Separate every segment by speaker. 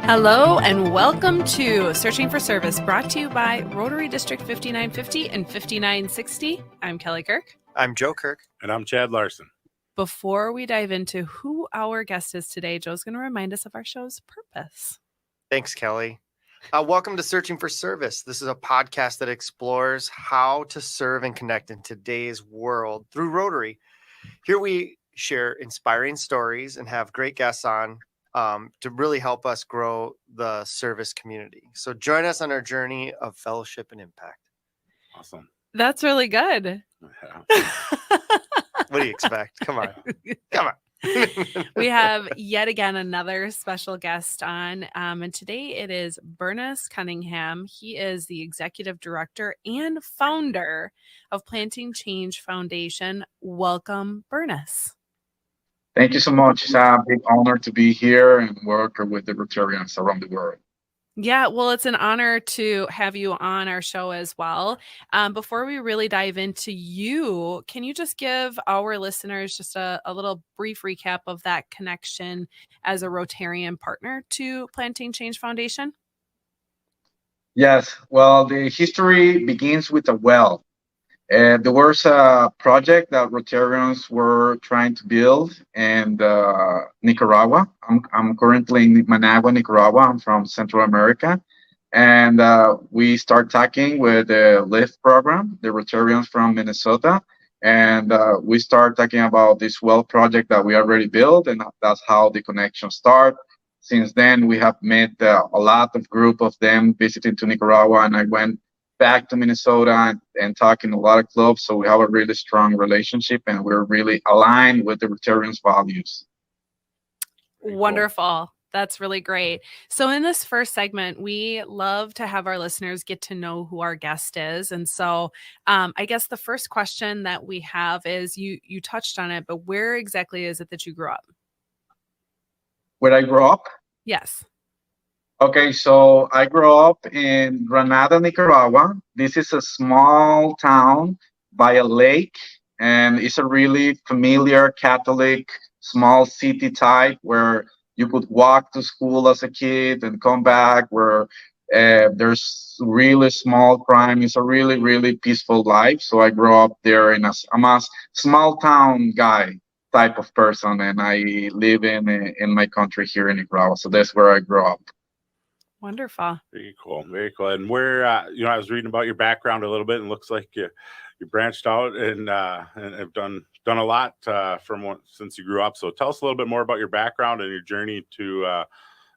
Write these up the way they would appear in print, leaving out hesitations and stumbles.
Speaker 1: Hello and welcome to Searching for Service, brought to you by Rotary District 5950 and 5960. I'm Kelly Kirk.
Speaker 2: I'm Joe Kirk.
Speaker 3: And I'm Chad Larson.
Speaker 1: Before we dive into who our guest is today, Joe's going to remind us of our show's purpose.
Speaker 2: Thanks, Kelly. Welcome to Searching for Service. This is a podcast that explores how to serve and connect in today's world through Rotary. Here we share inspiring stories and have great guests on to really help us grow the service community. So join us on our journey of fellowship and impact.
Speaker 3: Awesome.
Speaker 1: That's really good.
Speaker 2: Yeah. What do you expect? Come on. Come on.
Speaker 1: We have yet again another special guest on, and today it is Bernice Cunningham. He is the executive director and founder of Planting Change Foundation. Welcome, Bernice.
Speaker 4: Thank you so much. It's a big honor to be here and work with the Rotarians around the world.
Speaker 1: Yeah, well, it's an honor to have you on our show as well. Before we really dive into you, can you just give our listeners just a little brief recap of that connection as a Rotarian partner to Planting Change Foundation?
Speaker 4: Yes, well, the history begins with a well. There was a project that Rotarians were trying to build in Nicaragua. I'm currently in Managua, Nicaragua. I'm from Central America. And we start talking with the LIFT program, the Rotarians from Minnesota. And we start talking about this well project that we already built. And that's how the connection started. Since then, we have met a lot of group of them visiting to Nicaragua. And I went back to Minnesota and talking a lot of clubs. So we have a really strong relationship and we're really aligned with the Rotarians' values.
Speaker 1: Wonderful. Cool. That's really great. So in this first segment, we love to have our listeners get to know who our guest is. And so I guess the first question that we have is, you touched on it, but where exactly is it that you grew up?
Speaker 4: Where I grew up?
Speaker 1: Yes.
Speaker 4: Okay, so I grew up in Granada, Nicaragua. This is a small town by a lake, and it's a really familiar Catholic small city type where you could walk to school as a kid and come back, where there's really small crime. It's a really, really peaceful life. So I grew up there I'm a small town guy type of person, and I live in my country here in Nicaragua. So that's where I grew up.
Speaker 1: Wonderful.
Speaker 3: Very cool. Very cool. And where, I was reading about your background a little bit, and looks like you branched out and have done a lot since you grew up. So tell us a little bit more about your background and your journey to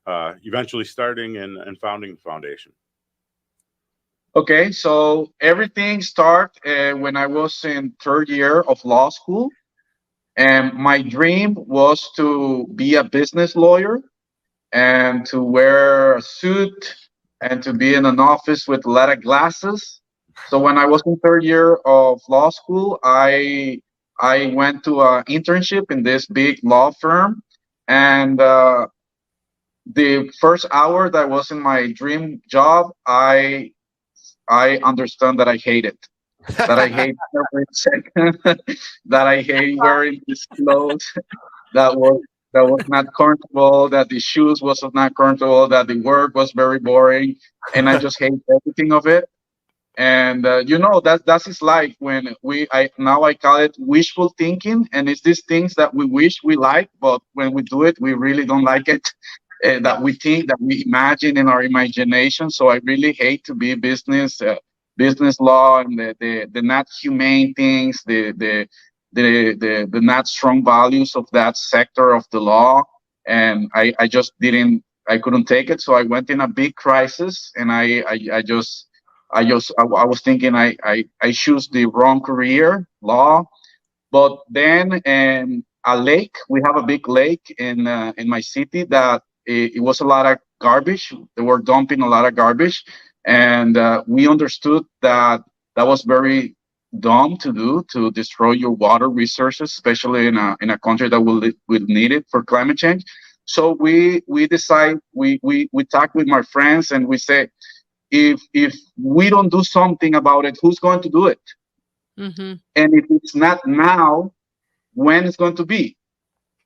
Speaker 3: eventually starting and founding the foundation.
Speaker 4: Okay, so everything started when I was in third year of law school, and my dream was to be a business lawyer and to wear a suit and to be in an office with a lot of glasses. So when I was in third year of law school, I went to an internship in this big law firm. And the first hour that was in my dream job, I understand that I hate it. That I hate every second, that I hate wearing these clothes that was not comfortable, that the shoes was not comfortable, that the work was very boring, and I just hate everything of it. And that's his life when now I call it wishful thinking, and it's these things that we wish we like, but when we do it, we really don't like it. That we think, that we imagine in our imagination. So I really hate to be business law and the not humane things, the not strong values of that sector of the law. And I couldn't take it. So I went in a big crisis, and I was thinking I choose the wrong career, law. But then a lake, we have a big lake in my city that it was a lot of garbage. They were dumping a lot of garbage. And we understood that was very dumb to do, to destroy your water resources, especially in a country that will need it for climate change. So we talked with my friends, and we said, if we don't do something about it, who's going to do it?
Speaker 1: Mm-hmm.
Speaker 4: And if it's not now, when it's going to be?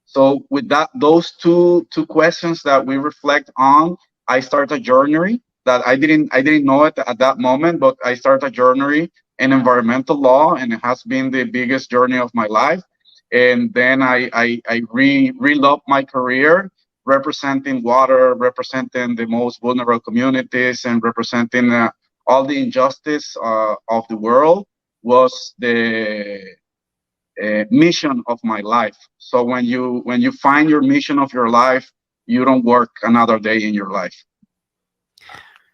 Speaker 4: So with those two questions that we reflect on, I started a journey that I didn't know it at that moment, but I started a journey in environmental law, and it has been the biggest journey of my life. And then I re-loved my career representing water, representing the most vulnerable communities, and representing all the injustice of the world was the mission of my life. So when you find your mission of your life, you don't work another day in your life.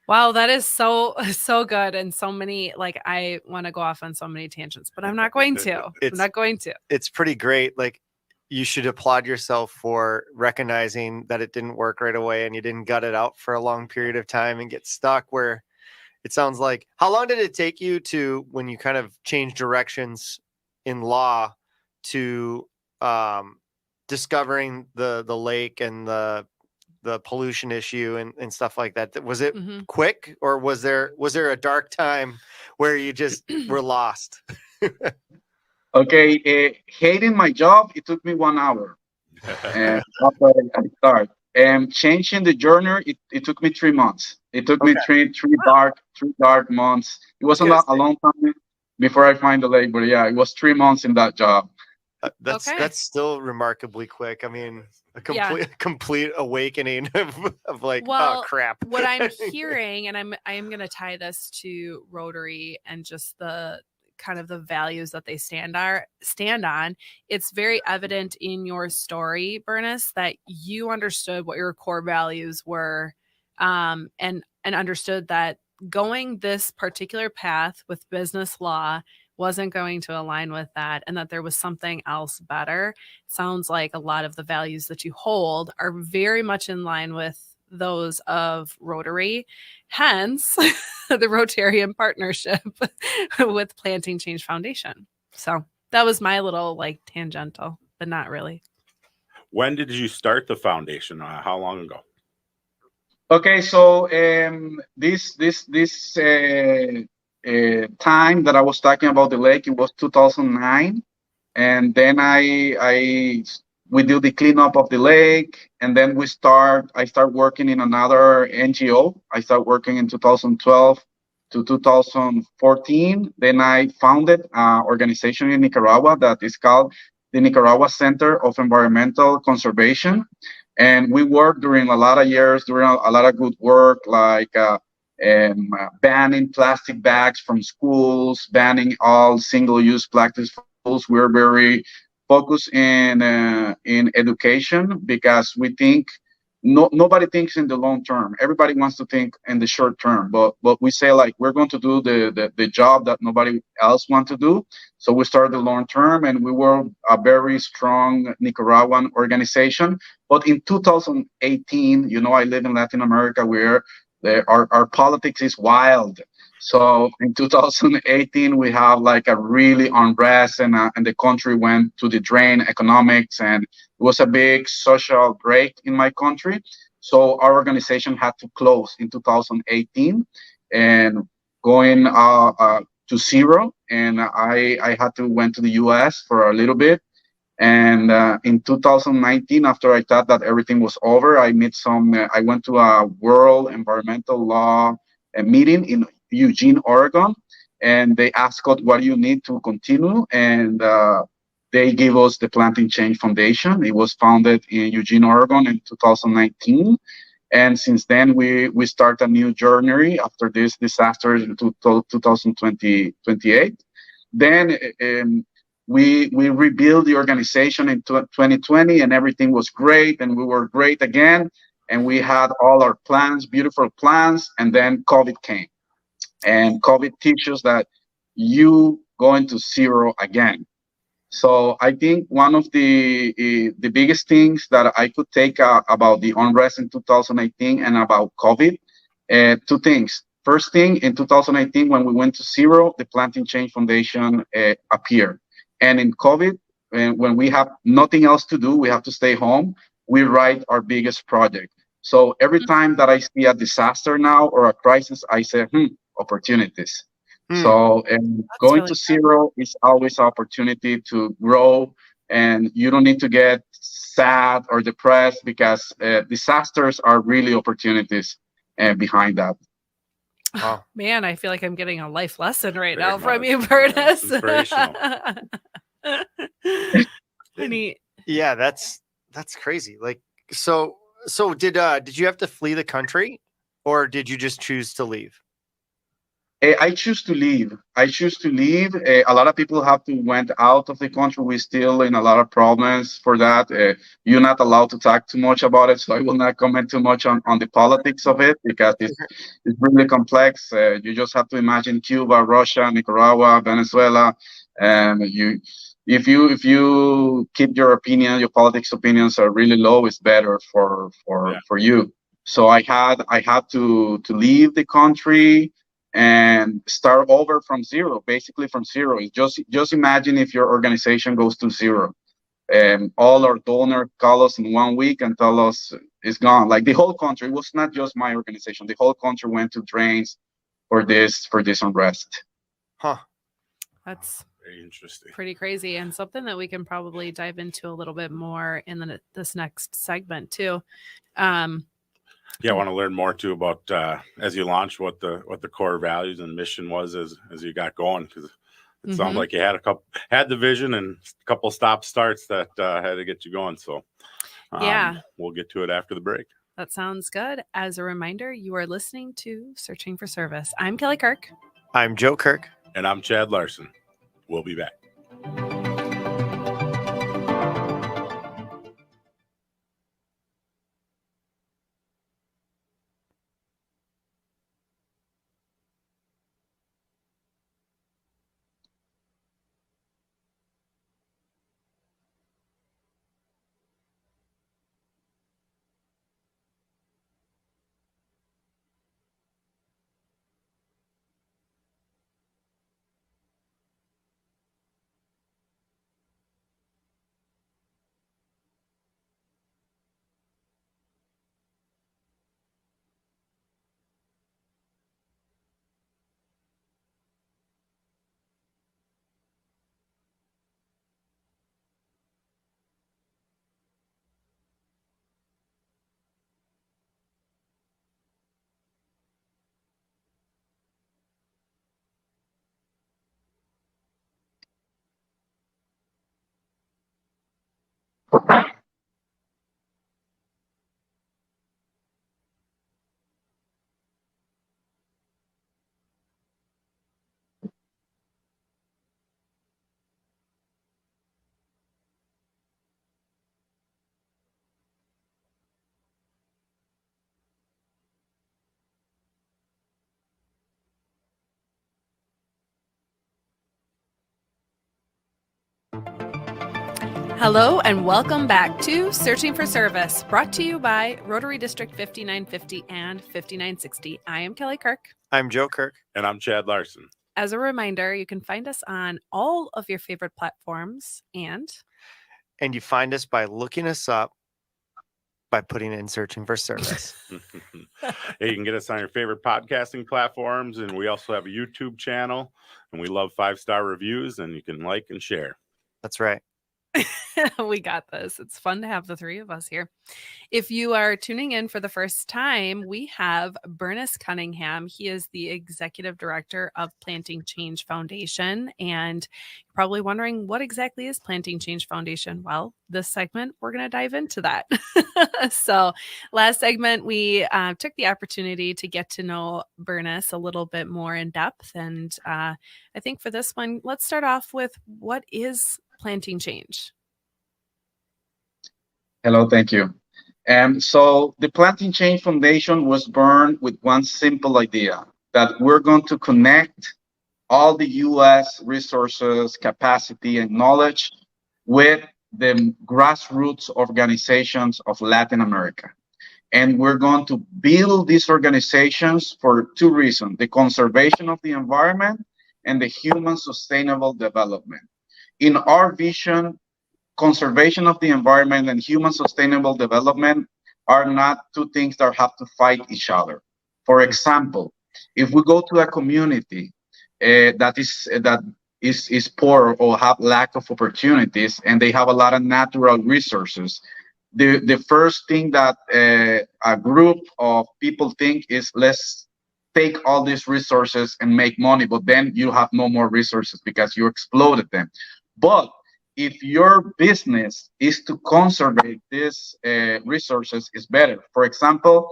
Speaker 1: Wow, that is so so good, and so many, like, I want to go off on so many tangents, but I'm not going to. I'm
Speaker 2: It's
Speaker 1: not going to.
Speaker 2: it's pretty great. Like, you should applaud yourself for recognizing that it didn't work right away and you didn't gut it out for a long period of time and get stuck where it sounds like. How long did it take you to, when you kind of changed directions in law, to discovering the lake and the pollution issue and stuff like that? Was it
Speaker 1: Mhm.
Speaker 2: quick, or was there a dark time where you just were lost?
Speaker 4: Okay, hating my job, it took me 1 hour. And after I start. And changing the journey, it took me 3 months. It took me
Speaker 2: Okay.
Speaker 4: three dark months. It
Speaker 2: I was
Speaker 4: wasn't
Speaker 2: gonna
Speaker 4: a
Speaker 2: say,
Speaker 4: long time before I find the lake, but yeah, it was 3 months in that job.
Speaker 2: that's
Speaker 1: Okay.
Speaker 2: that's still remarkably quick. I mean, a
Speaker 1: Yeah.
Speaker 2: complete awakening of like, oh
Speaker 1: Well,
Speaker 2: crap.
Speaker 1: what I'm hearing, and I am going to tie this to Rotary and just the kind of the values that they stand on. It's very evident in your story, Bernice, that you understood what your core values were, and understood that going this particular path with business law wasn't going to align with that, and that there was something else better. Sounds like a lot of the values that you hold are very much in line with those of Rotary, hence the Rotarian partnership with Planting Change Foundation. So that was my little, like, tangential, but not really.
Speaker 3: When did you start the foundation? How long ago?
Speaker 4: Okay, so this time that I was talking about the lake, it was 2009, and then we do the cleanup of the lake, and then I start working in another NGO. I start working in 2012 to 2014. Then I founded an organization in Nicaragua that is called the Nicaragua Center of Environmental Conservation, and we worked during a lot of years, doing a lot of good work, like banning plastic bags from schools, banning all single-use plastics from schools. We're very focused in education because we think nobody thinks in the long term. Everybody wants to think in the short term, but we say, like, we're going to do the job that nobody else wants to do. So we started the long term, and we were a very strong Nicaraguan organization. But in 2018, I live in Latin America, where our politics is wild. So in 2018, we have like a really unrest, and the country went to the drain economics, and it was a big social break in my country. So our organization had to close in 2018 and going to zero. And I had to went to the US for a little bit. And in 2019, after I thought that everything was over, I went to a World Environmental Law meeting in Eugene, Oregon, and they asked us, what do you need to continue? And they gave us the Planting Change Foundation. It was founded in Eugene, Oregon in 2019. And since then, we start a new journey after this disaster in 2028. Then we rebuilt the organization in 2020, and everything was great, and we were great again, and we had all our plans, beautiful plans, and then COVID came, and COVID teaches that you going to zero again. So I think one of the biggest things that I could take about the unrest in 2018 and about COVID, two things. First thing, in 2018, when we went to zero, the Planting Change Foundation appeared. And in COVID, when we have nothing else to do, we have to stay home, we write our biggest project. So every time that I see a disaster now or a crisis, I say, opportunities. So going
Speaker 1: really
Speaker 4: to zero is always an opportunity to grow, and you don't need to get sad or depressed, because disasters are really opportunities behind that.
Speaker 2: Wow.
Speaker 1: Man, I feel like I'm getting a life lesson right
Speaker 3: Very
Speaker 1: now from
Speaker 3: much.
Speaker 1: you,
Speaker 3: Yeah, it's
Speaker 1: Bertus.
Speaker 3: inspirational.
Speaker 1: Neat.
Speaker 2: Yeah, that's crazy. Like, so did you have to flee the country, or did you just choose to leave?
Speaker 4: I choose to leave. I choose to leave. A lot of people have to went out of the country. We're still in a lot of problems for that. You're not allowed to talk too much about it, so I will not comment too much on the politics of it, because it's really complex. You just have to imagine Cuba, Russia, Nicaragua, Venezuela, and if you keep your opinion, your politics opinions are really low, it's better for you. So I had to leave the country and start over from zero, basically from zero. It's just imagine if your organization goes to zero. All our donors call us in 1 week and tell us it's gone. Like the whole country, it was not just my organization. The whole country went to drains for this unrest.
Speaker 2: Huh.
Speaker 1: That's
Speaker 3: Very interesting.
Speaker 1: pretty crazy, and something that we can probably dive into a little bit more in this next segment too.
Speaker 3: Yeah, I want to learn more too about as you launch what the core values and mission was as you got going, because it sounds like you had the vision and a couple stop starts that had to get you going. So
Speaker 1: Yeah.
Speaker 3: we'll get to it after the break.
Speaker 1: That sounds good. As a reminder, you are listening to Searching for Service. I'm Kelly Kirk.
Speaker 2: I'm Joe Kirk.
Speaker 3: And I'm Chad Larson. We'll be back.
Speaker 1: Hello and welcome back to Searching for Service, brought to you by Rotary District 5950 and 5960. I am Kelly Kirk.
Speaker 2: I'm Joe Kirk.
Speaker 3: And I'm Chad Larson.
Speaker 1: As a reminder, you can find us on all of your favorite platforms, and
Speaker 2: you find us by looking us up by putting in Searching for Service.
Speaker 3: Hey, you can get us on your favorite podcasting platforms, and we also have a YouTube channel, and we love 5-star reviews, and you can like and share.
Speaker 2: That's right.
Speaker 1: we got this. It's fun to have the three of us here. If you are tuning in for the first time, we have Bernice Cunningham. He is the executive director of Planting Change Foundation. And you're probably wondering, what exactly is Planting Change Foundation? Well, this segment, we're going to dive into that. So last segment, we took the opportunity to get to know Bernice a little bit more in depth. And I think for this one, let's start off with, what is Planting Change?
Speaker 4: Hello, thank you. So the Planting Change Foundation was born with one simple idea, that we're going to connect all the U.S. resources, capacity, and knowledge with the grassroots organizations of Latin America. And we're going to build these organizations for two reasons: the conservation of the environment and the human sustainable development. In our vision, conservation of the environment and human sustainable development are not two things that have to fight each other. For example, if we go to a community that is poor or have lack of opportunities, and they have a lot of natural resources, the first thing that a group of people think is, let's take all these resources and make money, but then you have no more resources because you exploded them. But if your business is to conserve these resources, is better. For example,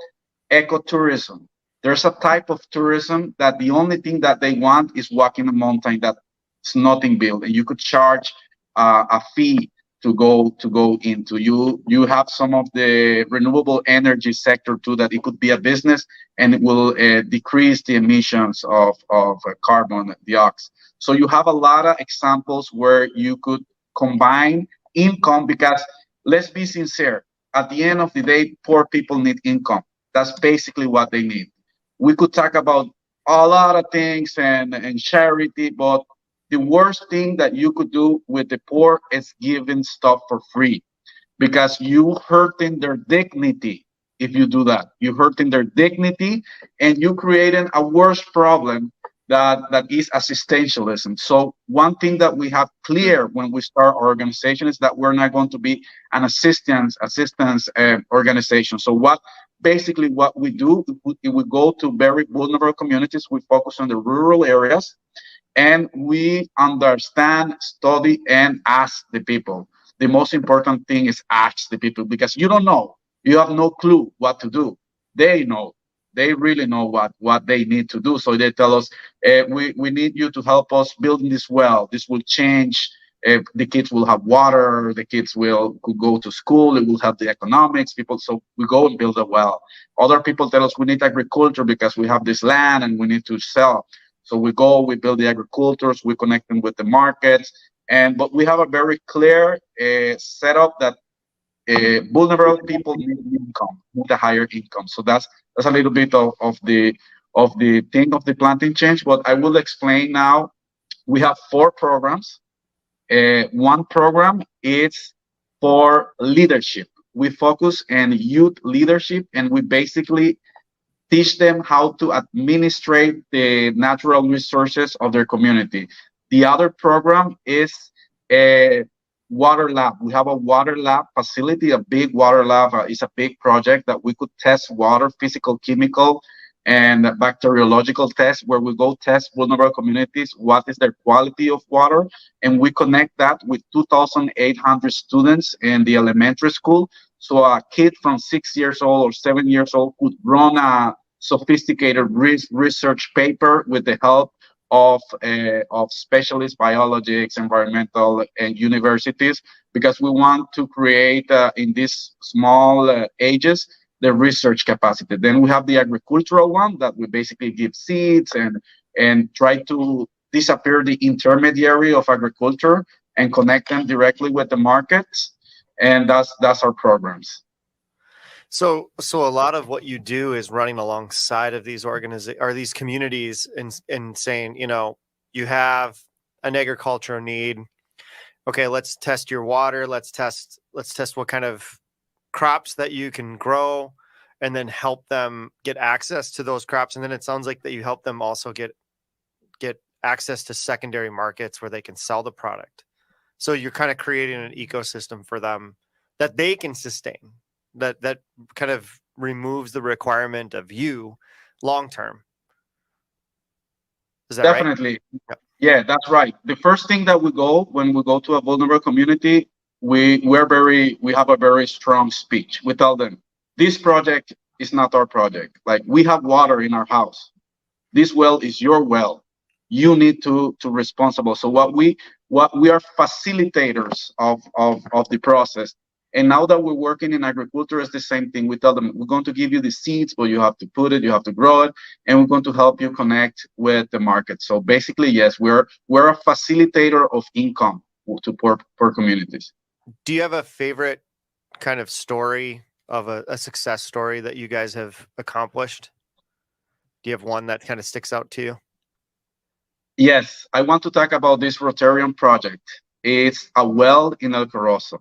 Speaker 4: ecotourism. There's a type of tourism that the only thing that they want is walking a mountain that's nothing built, and you could charge a fee to go into. You have some of the renewable energy sector too, that it could be a business, and it will decrease the emissions of carbon dioxide. So you have a lot of examples where you could combine income, because let's be sincere, at the end of the day, poor people need income. That's basically what they need. We could talk about a lot of things and charity, but the worst thing that you could do with the poor is giving stuff for free, because you hurting their dignity. If you do that, you hurting their dignity, and you creating a worse problem that is assistentialism. So one thing that we have clear when we start our organization is that we're not going to be an assistance organization. So what we do, we go to very vulnerable communities. We focus on the rural areas, and we understand, study, and ask the people. The most important thing is ask the people, because you don't know. You have no clue what to do. They know. They really know what they need to do. So they tell us, we need you to help us building this well. This will change. The kids will have water. The kids could go to school. It will help the economics. People, so we go and build a well. Other people tell us we need agriculture because we have this land and we need to sell. So we go, we build the agricultures, we connect them with the markets, but we have a very clear setup that vulnerable people need income, need a higher income. So that's a little bit of the thing of the planting change. But I will explain now. We have 4 programs. One program is for leadership. We focus on youth leadership, and we basically teach them how to administrate the natural resources of their community. The other program is a water lab. We have a water lab facility, a big water lab. It's a big project that we could test water, physical, chemical, and bacteriological tests, where we go test vulnerable communities, what is their quality of water, and we connect that with 2,800 students in the elementary school. So a kid from 6 years old or 7 years old could run a sophisticated research paper with the help of specialist biologists, environmental, and universities, because we want to create in these small ages the research capacity. Then we have the agricultural one, that we basically give seeds and try to disappear the intermediary of agriculture and connect them directly with the markets. And that's our programs.
Speaker 2: So a lot of what you do is running alongside of these these communities, and saying, you have an agricultural need. Okay, let's test your water. Let's test what kind of crops that you can grow, and then help them get access to those crops. And then it sounds like that you help them also get access to secondary markets where they can sell the product. So you're kind of creating an ecosystem for them that they can sustain, that kind of removes the requirement of you long term. Is that
Speaker 4: Definitely.
Speaker 2: Right?
Speaker 4: Yeah, that's right. The first thing that when we go to a vulnerable community, we have a very strong speech. We tell them, this project is not our project. Like, we have water in our house. This well is your well. You need to responsible. So what we are facilitators of the process. And now that we're working in agriculture, it's the same thing. We tell them, we're going to give you the seeds, but you have to put it, you have to grow it, and we're going to help you connect with the market. So basically, yes, we're a facilitator of income to poor communities.
Speaker 2: Do you have a favorite kind of story of a success story that you guys have accomplished? Do you have one that kind of sticks out to you?
Speaker 4: Yes, I want to talk about this Rotarian project. It's a well in El Corozo.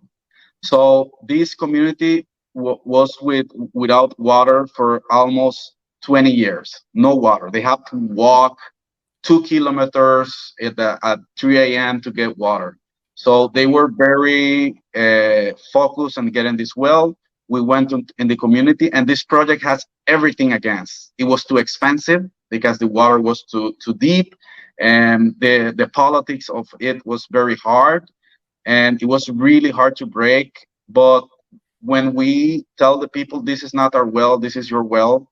Speaker 4: So this community was without water for almost 20 years. No water. They have to walk 2 kilometers at 3 a.m. to get water. So they were very focused on getting this well. We went in the community, and this project has everything against. It was too expensive because the water was too deep, and the politics of it was very hard, and it was really hard to break. But when we tell the people this is not our well, this is your well,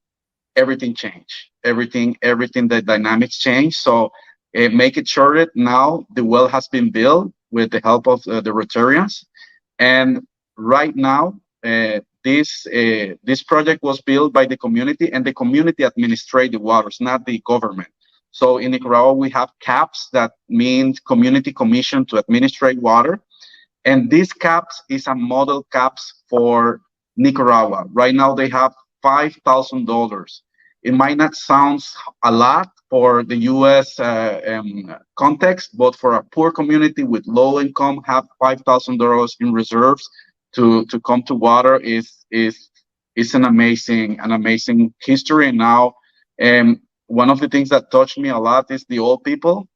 Speaker 4: everything changed. Everything, the dynamics changed. So make it shorter. Now the well has been built with the help of the Rotarians, and right now this project was built by the community, and the community administrate the waters, not the government. So in Nicaragua we have CAPS, that means Community Commission to Administrate Water, and this CAPS is a model CAPS for Nicaragua. Right now they have $5,000. It might not sound a lot for the U.S. Context, but for a poor community with low income, have $5,000 in reserves to come to water is an amazing history. And now, one of the things that touched me a lot is the old people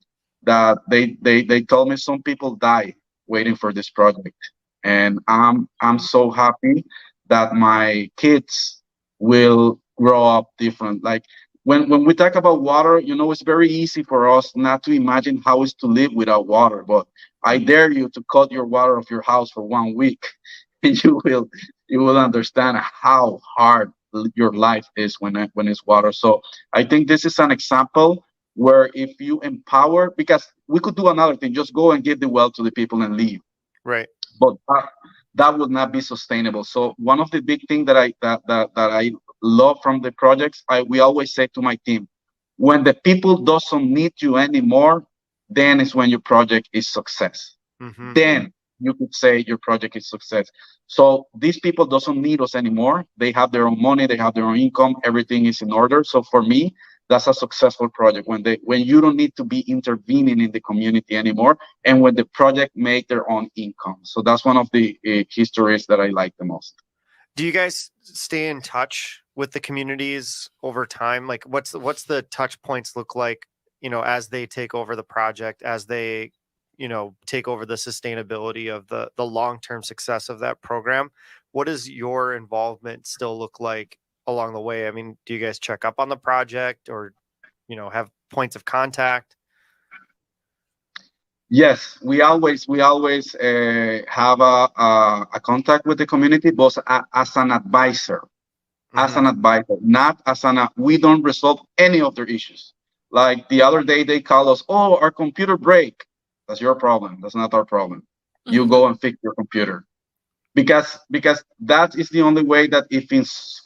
Speaker 4: that they told me some people die waiting for this project, and I'm so happy that my kids will grow up different. Like when we talk about water, it's very easy for us not to imagine how it's to live without water. But I dare you to cut your water off your house for 1 week, and you will understand how hard your life is when it's water. So I think this is an example where if you empower, because we could do another thing, just go and give the well to the people and leave.
Speaker 2: Right.
Speaker 4: But that would not be sustainable. So one of the big things that I love from the projects, we always say to my team, when the people doesn't need you anymore, then is when your project is success.
Speaker 2: Mm-hmm.
Speaker 4: Then you could say your project is success. So these people doesn't need us anymore. They have their own money, they have their own income, everything is in order. So for me, that's a successful project when you don't need to be intervening in the community anymore, and when the project make their own income. So that's one of the histories that I like the most.
Speaker 2: Do you guys stay in touch with the communities over time? Like what's the touch points look like, as they take over the project, as they, take over the sustainability of the long-term success of that program? What does your involvement still look like along the way? I mean, do you guys check up on the project or, have points of contact?
Speaker 4: Yes, we always have a contact with the community, but as an advisor, not as we don't resolve any of their issues. Like the other day, they call us, oh, our computer break. That's your problem. That's not our problem. You go and fix your computer. Because that is the only way that if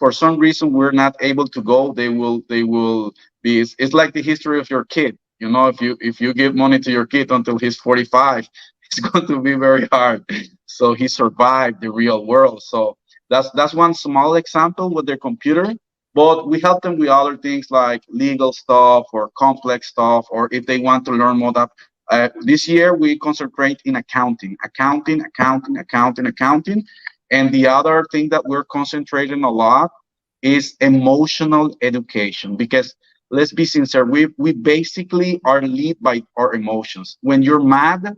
Speaker 4: for some reason we're not able to go, they will be. It's like the history of your kid. If you give money to your kid until he's 45, it's going to be very hard. So he survived the real world. So that's one small example with their computer. But we help them with other things like legal stuff or complex stuff, or if they want to learn more. This year we concentrate in accounting. And the other thing that we're concentrating a lot is emotional education, because let's be sincere, we basically are led by our emotions. When you're mad,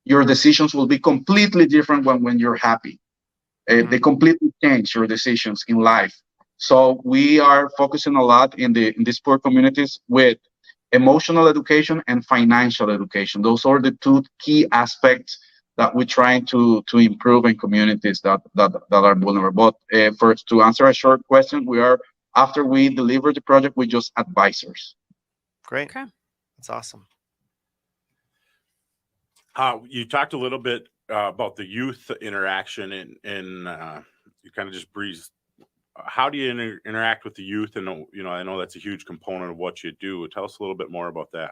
Speaker 4: your decisions will be completely different when you're happy. They completely change your decisions in life. So we are focusing a lot in these poor communities with emotional education and financial education. Those are the two key aspects that we're trying to improve in communities that are vulnerable. But first, to answer a short question, after we deliver the project, we're just advisors.
Speaker 2: Great.
Speaker 1: Okay.
Speaker 2: That's awesome.
Speaker 3: You talked a little bit about the youth interaction, and you kind of just breezed. How do you interact with the youth? And I know that's a huge component of what you do. Tell us a little bit more about that.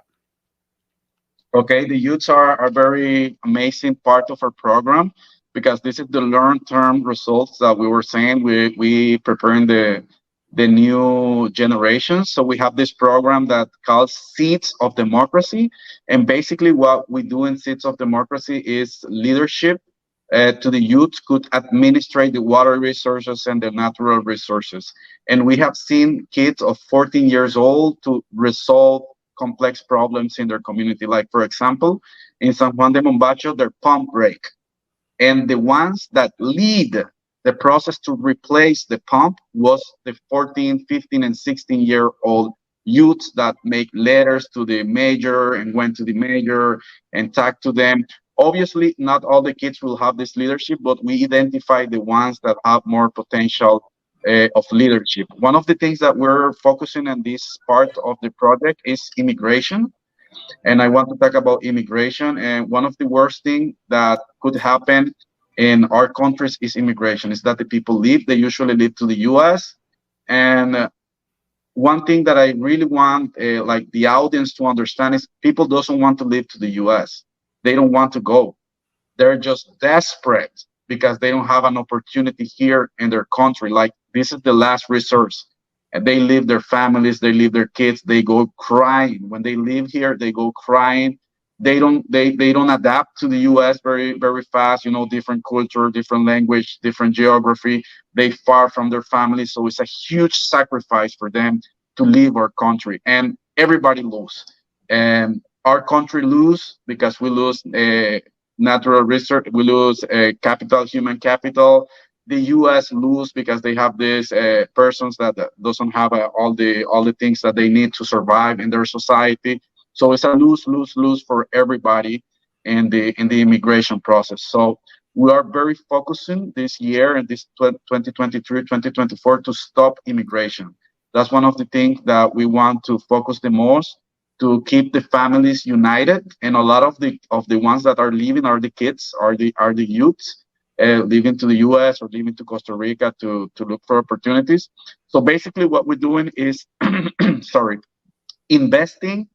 Speaker 4: Okay, the youths are a very amazing part of our program, because this is the long-term results that we were saying. We preparing the new generation. So we have this program that calls Seeds of Democracy, and basically what we do in Seeds of Democracy is leadership to the youth could administrate the water resources and the natural resources. And we have seen kids of 14 years old to resolve complex problems in their community. Like, for example, in San Juan de Mombacho, their pump break. And the ones that lead the process to replace the pump was the 14, 15, and 16-year-old youths that make letters to the mayor and went to the mayor and talked to them. Obviously, not all the kids will have this leadership, but we identify the ones that have more potential of leadership. One of the things that we're focusing on this part of the project is immigration. And I want to talk about immigration. And one of the worst things that could happen in our countries is immigration. Is that the people leave? They usually leave to the U.S. And one thing that I really want, like the audience to understand, is people doesn't want to live to the U.S. They don't want to go. They're just desperate because they don't have an opportunity here in their country. Like, this is the last resource. And they leave their families, they leave their kids, they go crying. When they live here, they go crying. They don't adapt to the US very, very fast, different culture, different language, different geography. They far from their families. So it's a huge sacrifice for them to leave our country. And everybody lose. And our country lose because we lose natural research, we lose capital, human capital. The U.S. lose because they have these persons that doesn't have all the things that they need to survive in their society. So it's a lose for everybody in the immigration process. So we are very focusing this year and this 2023, 2024 to stop immigration. That's one of the things that we want to focus the most, to keep the families united. And a lot of the ones that are leaving are the kids, are the youths. Leaving to the U.S. or leaving to Costa Rica to look for opportunities. So basically what we're doing is, investing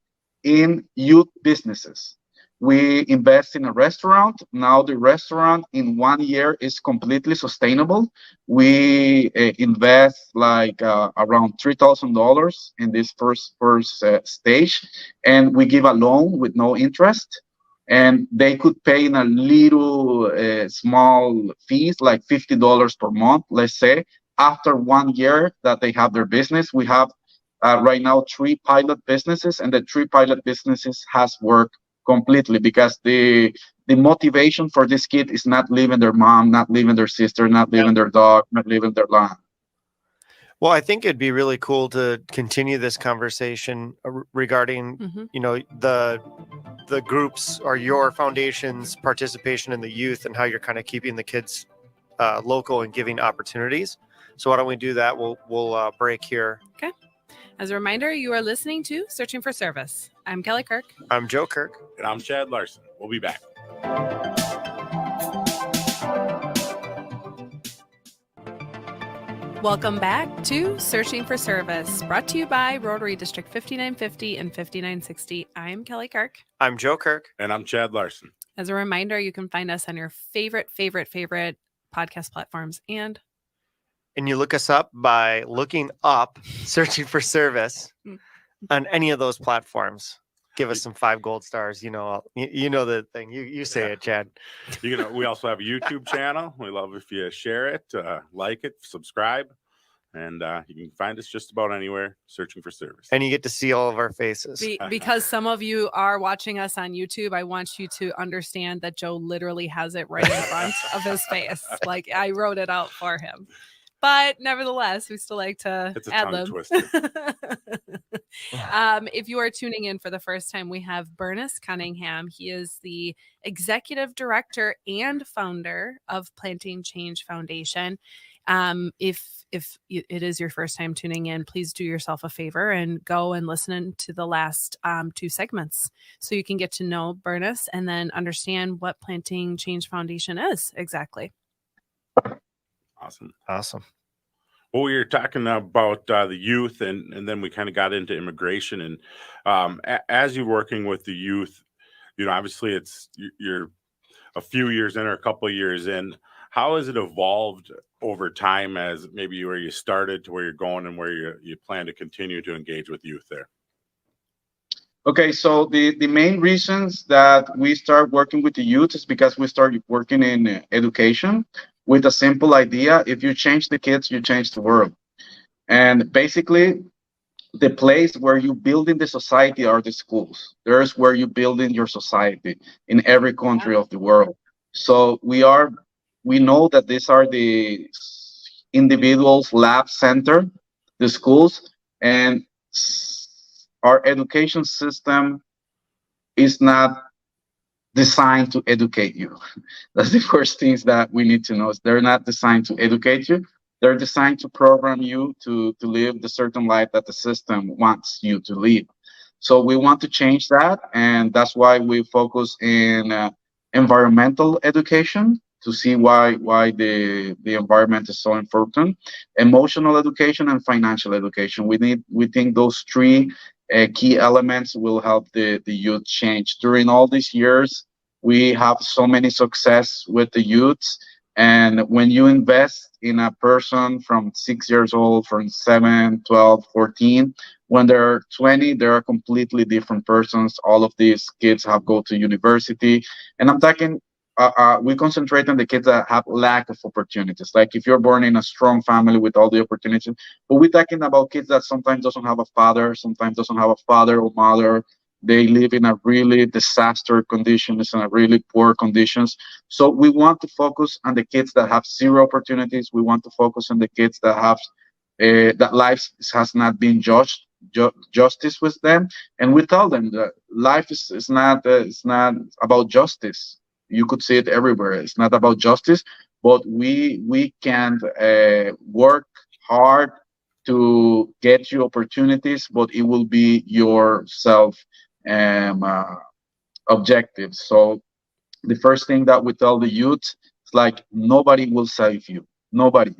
Speaker 4: in youth businesses. We invest in a restaurant. Now the restaurant in 1 year is completely sustainable. We invest like around $3,000 in this first stage, and we give a loan with no interest. And they could pay in a little small fees, like $50 per month, let's say. After 1 year that they have their business, we have right now 3 pilot businesses, and the 3 pilot businesses has worked completely because the motivation for this kid is not leaving their mom, not leaving their sister, not leaving their dog, not leaving their land.
Speaker 2: Well, I think it'd be really cool to continue this conversation regarding, the groups or your foundation's participation in the youth and how you're kind of keeping the kids local and giving opportunities. So why don't we do that? We'll break here.
Speaker 1: Okay. As a reminder, you are listening to Searching for Service. I'm Kelly Kirk.
Speaker 2: I'm Joe Kirk.
Speaker 3: And I'm Chad Larson. We'll be back.
Speaker 1: Welcome back to Searching for Service, brought to you by Rotary District 5950 and 5960. I'm Kelly Kirk.
Speaker 2: I'm Joe Kirk.
Speaker 3: And I'm Chad Larson.
Speaker 1: As a reminder, you can find us on your favorite podcast platforms. And
Speaker 2: you look us up by looking up Searching for Service on any of those platforms. Give us some 5 gold stars. You know the thing. You say it, Chad.
Speaker 3: We also have a YouTube channel. We love if you share it, like it, subscribe, and you can find us just about anywhere. Searching for Service.
Speaker 2: And you get to see all of our faces.
Speaker 1: Because some of you are watching us on YouTube, I want you to understand that Joe literally has it right in front of his face. Like, I wrote it out for him. But nevertheless, we still like to add them. If you are tuning in for the first time, we have Bernice Cunningham. He is the executive director and founder of Planting Change Foundation. If it is your first time tuning in, please do yourself a favor and go and listen to the last 2 segments so you can get to know Bernice and then understand what Planting Change Foundation is exactly.
Speaker 3: Awesome. Well, we were talking about the youth, and then we kind of got into immigration. And as you're working with the youth, obviously you're a few years in or a couple of years in. How has it evolved over time, as maybe where you started to where you're going and where you plan to continue to engage with youth there?
Speaker 4: Okay, so the main reasons that we start working with the youth is because we started working in education with a simple idea. If you change the kids, you change the world. And basically, the place where you building the society are the schools. There's where you building your society in every
Speaker 1: Yeah.
Speaker 4: country of the world. So we know that these are the individuals lab center, the schools, and our education system is not designed to educate you. That's the first things that we need to know. Is they're not designed to educate you. They're designed to program you to live the certain life that the system wants you to live. So we want to change that, and that's why we focus in environmental education to see why the environment is so important. Emotional education and financial education. We think those three key elements will help the youth change. During all these years, we have so many success with the youths. And when you invest in a person from 6 years old, from 7, 12, 14, when they're 20, they're completely different persons. All of these kids have go to university. And I'm talking, we concentrate on the kids that have lack of opportunities. Like if you're born in a strong family with all the opportunities, but we're talking about kids that sometimes doesn't have a father, sometimes doesn't have a father or mother. They live in a really disaster conditions and a really poor conditions. So we want to focus on the kids that have zero opportunities. We want to focus on the kids that have that life has not been justice with them, and we tell them that life is not about justice. You could see it everywhere. It's not about justice, but we can work hard to get you opportunities, but it will be your self um, uh, objectives. So the first thing that we tell the youth is like nobody will save you. Nobody.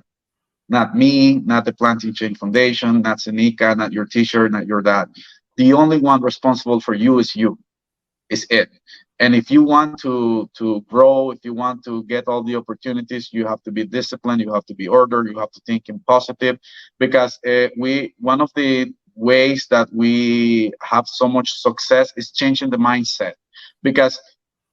Speaker 4: Not me, not the Planting Change Foundation, not Seneca, not your teacher, not your dad. The only one responsible for you is you. Is it. And if you want to grow, if you want to get all the opportunities, you have to be disciplined, you have to be ordered, you have to think in positive, because we one of the ways that we have so much success is changing the mindset. Because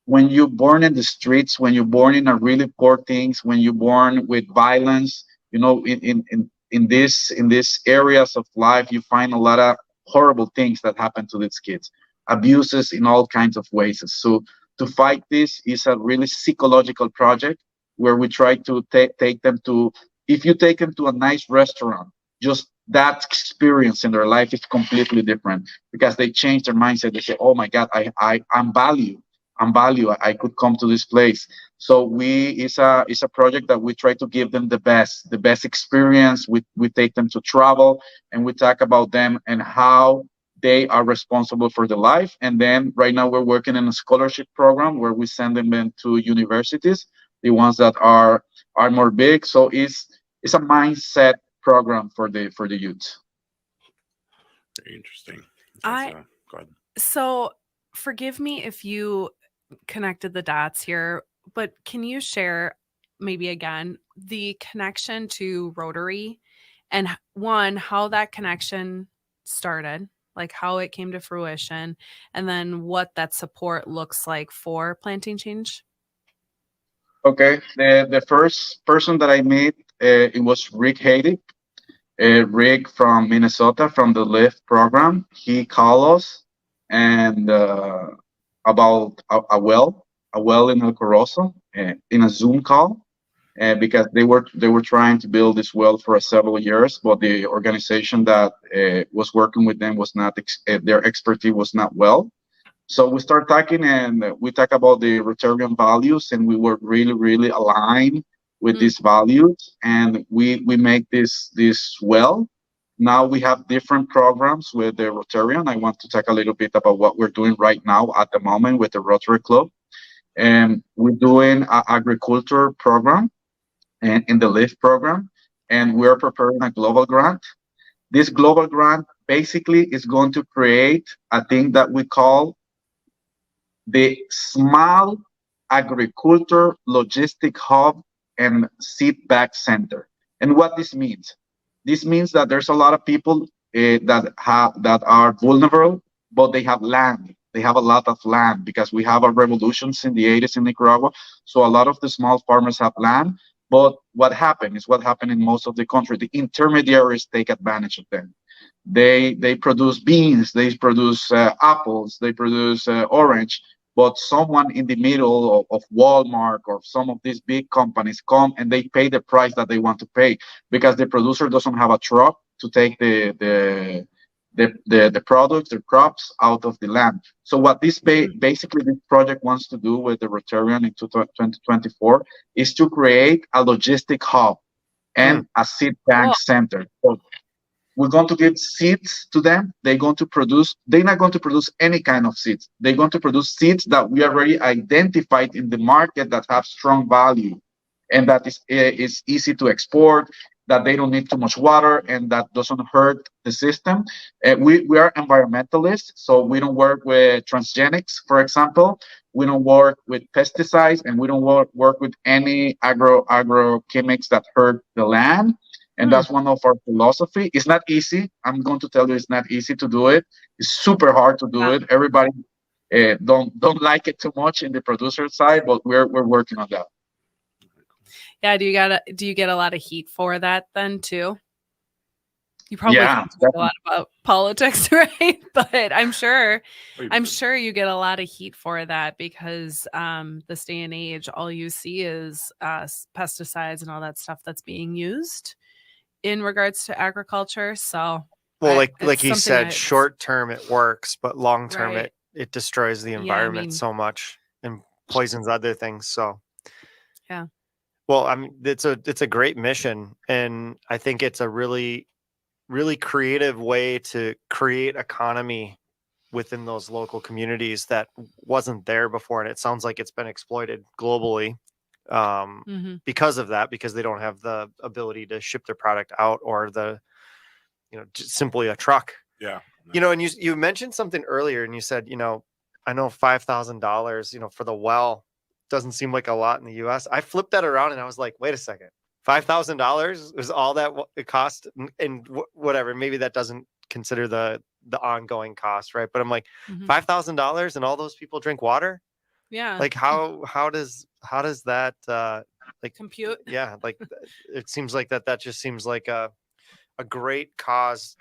Speaker 4: when you're born in the streets, when you're born in a really poor things, when you're born with violence, in these areas of life, you find a lot of horrible things that happen to these kids, abuses in all kinds of ways. So to fight this is a really psychological project where we try to take them to, if you take them to a nice restaurant, just that experience in their life is completely different because they change their mindset. They say, oh my God, I'm value. I'm value. I could come to this place. So it's a project that we try to give them the best experience. We take them to travel and we talk about them and how they are responsible for the life. And then right now we're working in a scholarship program where we send them into universities, the ones that are more big. So it's a mindset program for the youth.
Speaker 3: Very interesting.
Speaker 1: I
Speaker 3: Go ahead.
Speaker 1: so forgive me if you connected the dots here, but can you share maybe again the connection to Rotary and one, how that connection started, like how it came to fruition, and then what that support looks like for Planting Change?
Speaker 4: Okay, the first person that I met, it was Rick Hadig. Rick from Minnesota, from the Lift program. He called us and about a well in El Corozo, in a Zoom call, because they were trying to build this well for several years, but the organization that was working with them was not their expertise was not well. So we start talking and we talk about the Rotarian values, and we were really, really aligned with
Speaker 1: Mm.
Speaker 4: these values, and we make this well. Now we have different programs with the Rotarian. I want to talk a little bit about what we're doing right now at the moment with the Rotary Club, and we're doing an agriculture program and in the LIFT program, and we're preparing a global grant. This global grant basically is going to create a thing that we call the Small Agriculture Logistic Hub and Seed Bag Center. And what this means that there's a lot of people that are vulnerable, but they have land. They have a lot of land because we have a revolutions in the 80s in Nicaragua. So a lot of the small farmers have land. But what happened is what happened in most of the country. The intermediaries take advantage of them. They produce beans, they produce apples, they produce orange. But someone in the middle of Walmart or some of these big companies come and they pay the price that they want to pay because the producer doesn't have a truck to take the products, the crops out of the land. So what basically this project wants to do with the Rotarian in 2024 is to create a logistic hub and a seed bank
Speaker 1: Cool.
Speaker 4: center. So we're going to give seeds to them. They're not going to produce any kind of seeds. They're going to produce seeds that we already identified in the market that have strong value and that is easy to export, that they don't need too much water and that doesn't hurt the system. We are environmentalists, so we don't work with transgenics, for example. We don't work with pesticides and we don't work with any agrochemics that hurt the land. And that's one of our philosophy. It's not easy. I'm going to tell you, it's not easy to do it. It's super hard to do it. Everybody don't like it too much in the producer side, but we're working on that.
Speaker 1: Yeah. Do you get a lot of heat for that then too? You probably
Speaker 4: Yeah,
Speaker 1: talk a lot about politics, right? But I'm sure you get a lot of heat for that because this day and age, all you see is pesticides and all that stuff that's being used in regards to agriculture. So
Speaker 2: Well,
Speaker 1: it's
Speaker 2: like he
Speaker 1: something
Speaker 2: said, short term it works, but long term
Speaker 1: Right.
Speaker 2: it destroys the
Speaker 1: Yeah, I
Speaker 2: environment
Speaker 1: mean-
Speaker 2: so much and poisons other things. So
Speaker 1: Yeah.
Speaker 2: well, I mean, it's a great mission, and I think it's a really, really creative way to create economy within those local communities that wasn't there before, and it sounds like it's been exploited globally because of that, because they don't have the ability to ship their product out or just simply a truck.
Speaker 3: Yeah.
Speaker 2: And you mentioned something earlier, and you said, I know $5,000, for the well doesn't seem like a lot in the U.S. I flipped that around and I was like, wait a second, $5,000 is all that it cost, and whatever. Maybe that doesn't consider the ongoing cost, right? But I'm like, $5,000 and all those people drink water.
Speaker 1: Yeah.
Speaker 2: Like how does that like
Speaker 1: compute?
Speaker 2: Yeah, like it seems like that just seems like a great cause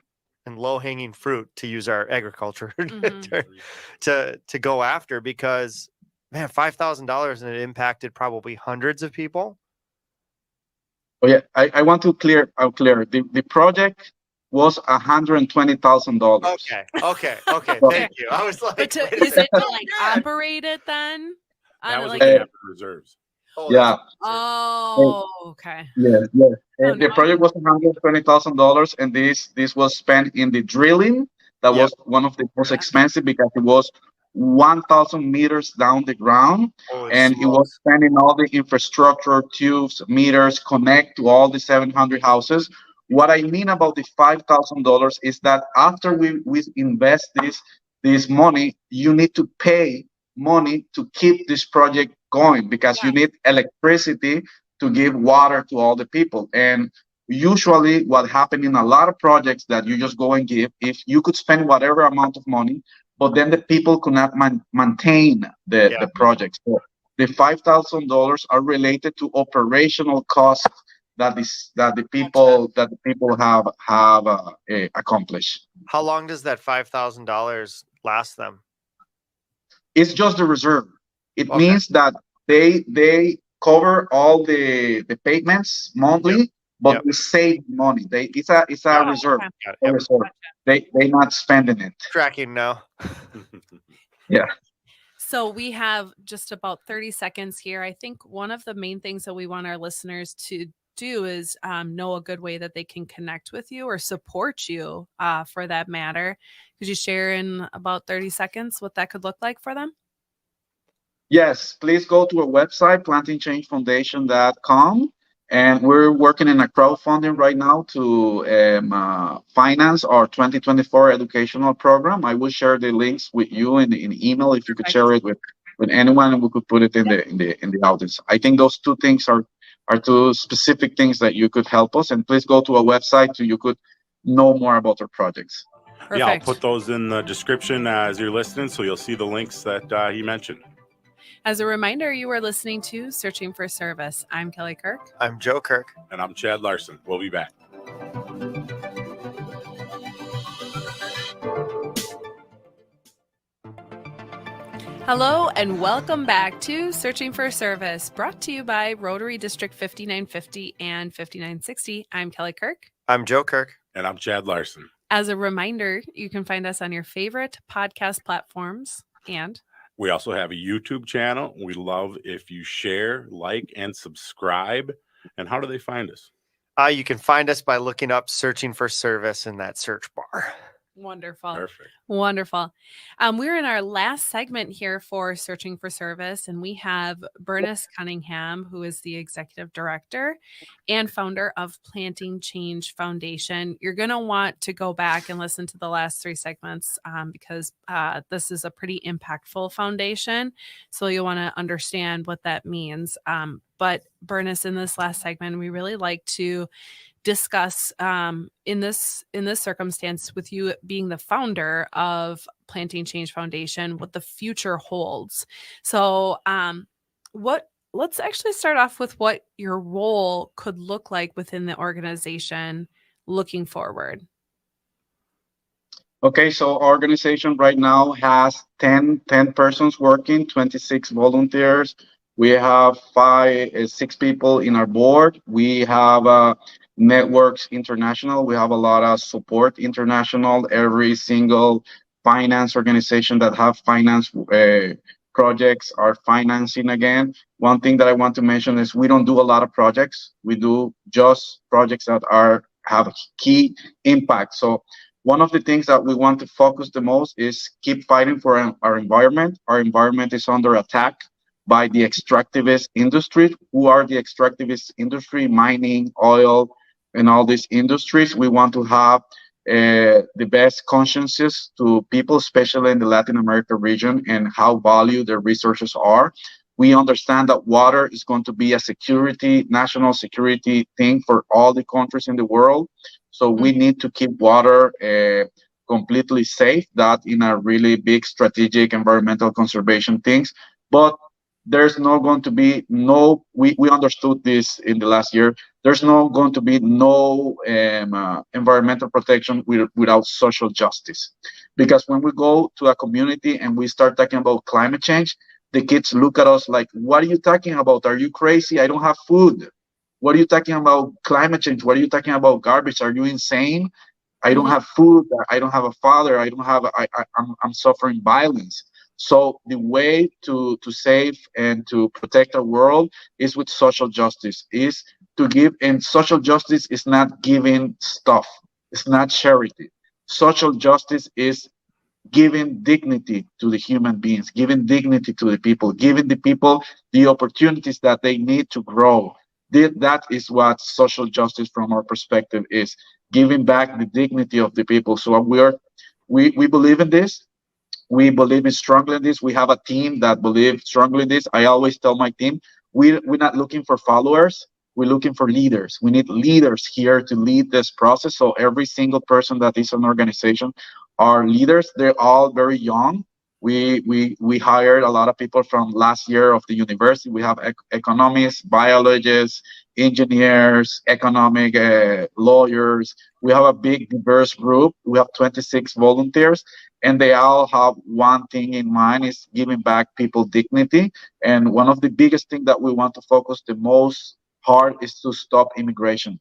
Speaker 2: and low hanging fruit, to use our agriculture to go after, because man, $5,000 and it impacted probably hundreds of people.
Speaker 4: Oh yeah, I want to clear. The project was $120,000.
Speaker 2: Okay. Thank you. I was like,
Speaker 1: But
Speaker 2: wait a
Speaker 1: is it to
Speaker 2: second.
Speaker 1: like operate it then?
Speaker 3: That was
Speaker 1: like
Speaker 3: looking after reserves.
Speaker 4: Yeah.
Speaker 1: Oh, okay.
Speaker 4: Yes.
Speaker 1: Oh,
Speaker 4: The project was $120,000, and this was spent in the drilling. That was one of the most expensive because it was 1,000 meters down the ground,
Speaker 2: Holy
Speaker 4: and it was
Speaker 2: smokes.
Speaker 4: spending all the infrastructure, tubes, meters, connect to all the 700 houses. What I mean about the $5,000 is that after we invest this money, you need to pay money to keep this project going, because you need electricity to give water to all the people. And usually what happened in a lot of projects that you just go and give, if you could spend whatever amount of money, but then the people could not maintain the project. So the $5,000 are related to operational costs that the people have accomplished.
Speaker 2: How long does that $5,000 last them?
Speaker 4: It's just the reserve. It means that they cover all the payments monthly, but we save money. It's a reserve. They not spending it.
Speaker 2: Tracking now.
Speaker 4: Yeah.
Speaker 1: So we have just about 30 seconds here. I think one of the main things that we want our listeners to do is know a good way that they can connect with you or support you for that matter. Could you share in about 30 seconds what that could look like for them?
Speaker 4: Yes, please go to our website, plantingchangefoundation.com. And we're working in a crowdfunding right now to finance our 2024 educational program. I will share the links with you in email if you could share it with anyone, and we could put it in the audience. I think those two things are two specific things that you could help us. And please go to our website so you could know more about our projects.
Speaker 1: Perfect.
Speaker 3: Yeah, I'll put those in the description as you're listening, so you'll see the links that he mentioned.
Speaker 1: As a reminder, you are listening to Searching for Service. I'm Kelly Kirk.
Speaker 2: I'm Joe Kirk.
Speaker 3: And I'm Chad Larson. We'll be back.
Speaker 1: Hello and welcome back to Searching for Service, brought to you by Rotary District 5950 and 5960. I'm Kelly Kirk.
Speaker 2: I'm Joe Kirk.
Speaker 3: And I'm Chad Larson.
Speaker 1: As a reminder, you can find us on your favorite podcast platforms, and
Speaker 3: we also have a YouTube channel. We love if you share, like, and subscribe. And how do they find us?
Speaker 2: You can find us by looking up Searching for Service in that search bar.
Speaker 1: Wonderful.
Speaker 3: Perfect.
Speaker 1: Wonderful. We're in our last segment here for Searching for Service, and we have Bernice Cunningham, who is the executive director and founder of Planting Change Foundation. You're going to want to go back and listen to the last 3 segments because this is a pretty impactful foundation. So you'll want to understand what that means. But Bernice, in this last segment, we really like to discuss in this circumstance, with you being the founder of Planting Change Foundation, what the future holds. So let's actually start off with what your role could look like within the organization looking forward.
Speaker 4: Okay, so our organization right now has 10 persons working, 26 volunteers. We have 6 people in our board. We have Networks International. We have a lot of support international. Every single finance organization that have finance projects are financing again. One thing that I want to mention is we don't do a lot of projects. We do just projects that have a key impact. So one of the things that we want to focus the most is keep fighting for our environment. Our environment is under attack by the extractivist industry. Who are the extractivist industry? Mining, oil, and all these industries. We want to have the best consciences to people, especially in the Latin America region, and how valued their resources are. We understand that water is going to be a national security thing for all the countries in the world. So we need to keep water completely safe, that in a really big strategic environmental conservation things. But there's not going to be we understood this in the last year, there's not going to be no environmental protection without social justice. Because when we go to a community and we start talking about climate change, the kids look at us like, what are you talking about? Are you crazy? I don't have food. What are you talking about climate change? What are you talking about garbage? Are you insane? I don't have food. I don't have a father. I'm suffering violence. So the way to save and to protect our world is with social justice, is to give. And social justice is not giving stuff. It's not charity. Social justice is giving dignity to the human beings, giving dignity to the people, giving the people the opportunities that they need to grow. That is what social justice from our perspective is, giving back the dignity of the people. So we believe in this. We believe in strongly in this. We have a team that believes strongly in this. I always tell my team, we're not looking for followers. We're looking for leaders. We need leaders here to lead this process. So every single person that is an organization are leaders. They're all very young. We hired a lot of people from last year of the university. We have economists, biologists, engineers, economic lawyers. We have a big diverse group. We have 26 volunteers, and they all have one thing in mind, is giving back people dignity. And one of the biggest things that we want to focus the most hard is to stop immigration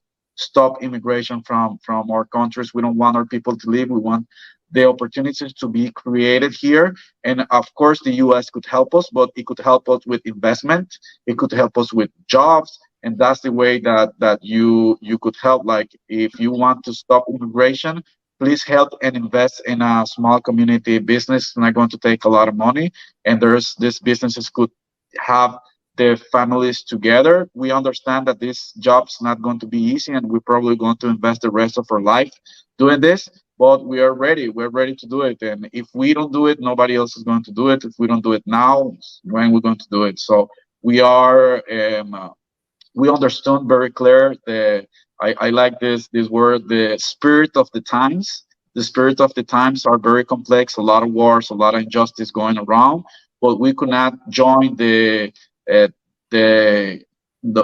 Speaker 4: from our countries. We don't want our people to leave. We want the opportunities to be created here. And of course, the US could help us, but it could help us with investment. It could help us with jobs. And that's the way that you could help. Like, if you want to stop immigration, please help and invest in a small community business. It's not going to take a lot of money. And these businesses could have the families together. We understand that this job's not going to be easy, and we're probably going to invest the rest of our life doing this, but we are ready. We're ready to do it. And if we don't do it, nobody else is going to do it. If we don't do it now, when we're going to do it? So we are, we understand very clear I like this word, the spirit of the times. The spirit of the times are very complex, a lot of wars, a lot of injustice going around, but we could not join the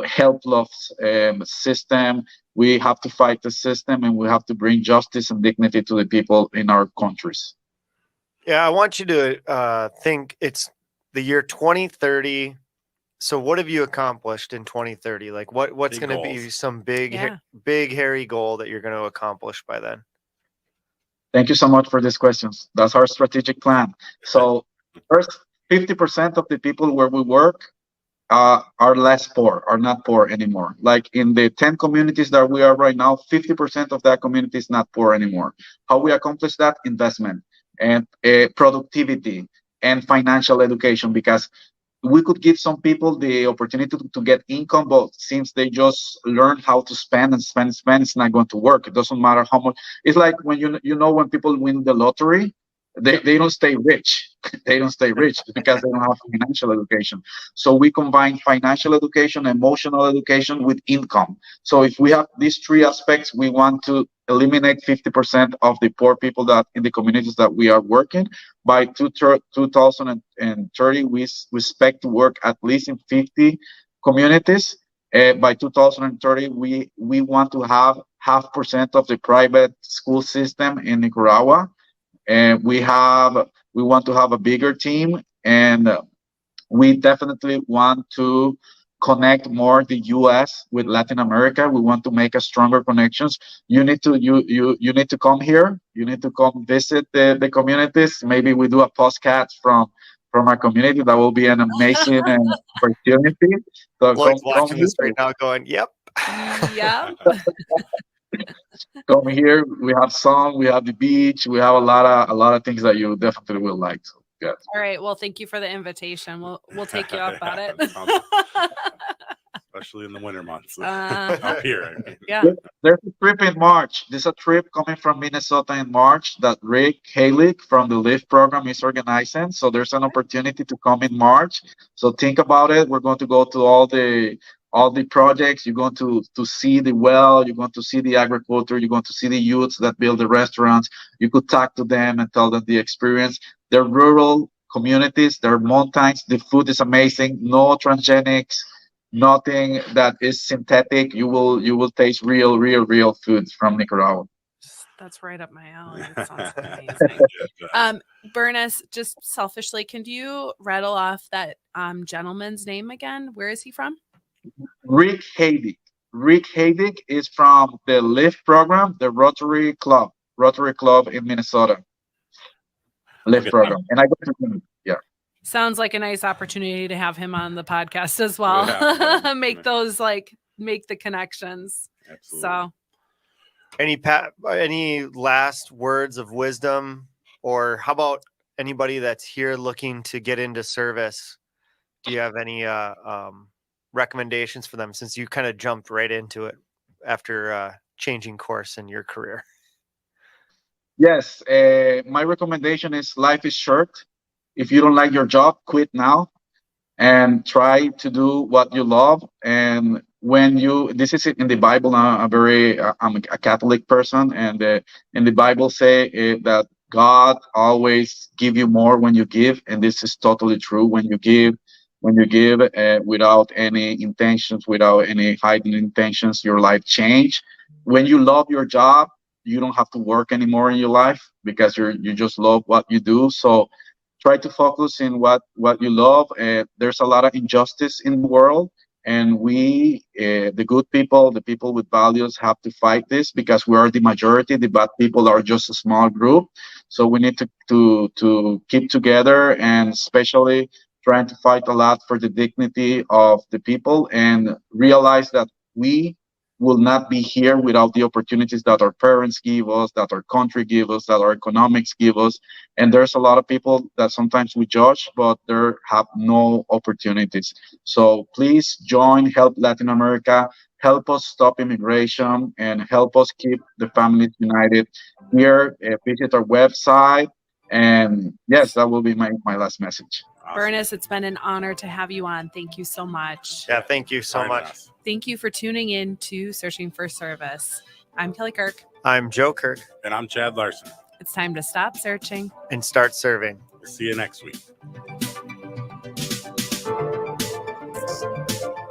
Speaker 4: helpless system. We have to fight the system, and we have to bring justice and dignity to the people in our countries.
Speaker 2: Yeah, I want you to think it's the year 2030. So what have you accomplished in 2030? Like what's
Speaker 3: Big
Speaker 2: going to be
Speaker 3: goals.
Speaker 2: some big,
Speaker 1: Yeah.
Speaker 2: big, hairy goal that you're going to accomplish by then?
Speaker 4: Thank you so much for these questions. That's our strategic plan. So first, 50% of the people where we work are less poor, are not poor anymore. Like in the 10 communities that we are right now, 50% of that community is not poor anymore. How we accomplish that? Investment and productivity and financial education, because we could give some people the opportunity to get income, but since they just learn how to spend and spend and spend, it's not going to work. It doesn't matter how much. It's like when when people win the lottery, they don't stay rich. They don't stay rich because they don't have financial education. So we combine financial education, emotional education with income. So if we have these three aspects, we want to eliminate 50% of the poor people that in the communities that we are working. By 2030, we expect to work at least in 50 communities. By 2030, we want to have 0.5% of the private school system in Nicaragua, and we want to have a bigger team, and we definitely want to connect more the US with Latin America. We want to make a stronger connections. You need to come here. You need to come visit the communities. Maybe we do a postcard from our community. That will be an amazing opportunity. So
Speaker 2: Lloyd's
Speaker 4: come
Speaker 2: watching
Speaker 4: here.
Speaker 2: this right now going, yep.
Speaker 1: Yeah.
Speaker 4: Come here. We have sun. We have the beach. We have a lot of things that you definitely will like. So, yeah.
Speaker 1: All right. Well, thank you for the invitation. We'll take you up on it.
Speaker 3: Especially in the winter months
Speaker 1: Uh-huh.
Speaker 3: up here. I mean.
Speaker 1: Yeah.
Speaker 4: There's a trip in March. There's a trip coming from Minnesota in March that Rick Halick from the LIFT program is organizing. So there's an opportunity to come in March. So think about it. We're going to go to all the projects. You're going to see the well. You're going to see the agriculture. You're going to see the youths that build the restaurants. You could talk to them and tell them the experience. They're rural communities. They're mountains. The food is amazing. No transgenics. Nothing that is synthetic. You will taste real foods from Nicaragua.
Speaker 1: That's right up my alley. That sounds amazing. Bernice, just selfishly, can you rattle off that gentleman's name again? Where is he from?
Speaker 4: Rick Haydick. Rick Haydick is from the LIFT program, the Rotary Club in Minnesota. LIFT program, and I go to him. Yeah.
Speaker 1: Sounds like a nice opportunity to have him on the podcast as well.
Speaker 3: Yeah.
Speaker 1: make the connections.
Speaker 3: Absolutely.
Speaker 1: So
Speaker 2: Any last words of wisdom, or how about anybody that's here looking to get into service? Do you have any recommendations for them, since you kind of jumped right into it after changing course in your career?
Speaker 4: Yes, my recommendation is life is short. If you don't like your job, quit now and try to do what you love. And this is in the Bible. I'm a Catholic person, and in the Bible say that God always give you more when you give, and this is totally true. When you give without any intentions, without any hidden intentions, your life change. When you love your job, you don't have to work anymore in your life because you just love what you do. So try to focus in what you love. There's a lot of injustice in the world, and we the good people, the people with values, have to fight this because we are the majority. The bad people are just a small group. So we need to keep together, and especially trying to fight a lot for the dignity of the people, and realize that we will not be here without the opportunities that our parents give us, that our country give us, that our economics give us. And there's a lot of people that sometimes we judge, but they have no opportunities. So please join, help Latin America, help us stop immigration, and help us keep the families united. Here, visit our website. And yes, that will be my last message.
Speaker 3: Awesome.
Speaker 1: Bernice, it's been an honor to have you on. Thank you so much.
Speaker 2: Yeah, thank you so much.
Speaker 1: Thank you for tuning in to Searching for Service. I'm Kelly Kirk.
Speaker 2: I'm Joe Kirk.
Speaker 3: And I'm Chad Larson.
Speaker 1: It's time to stop searching
Speaker 2: And start serving.
Speaker 3: See you next week.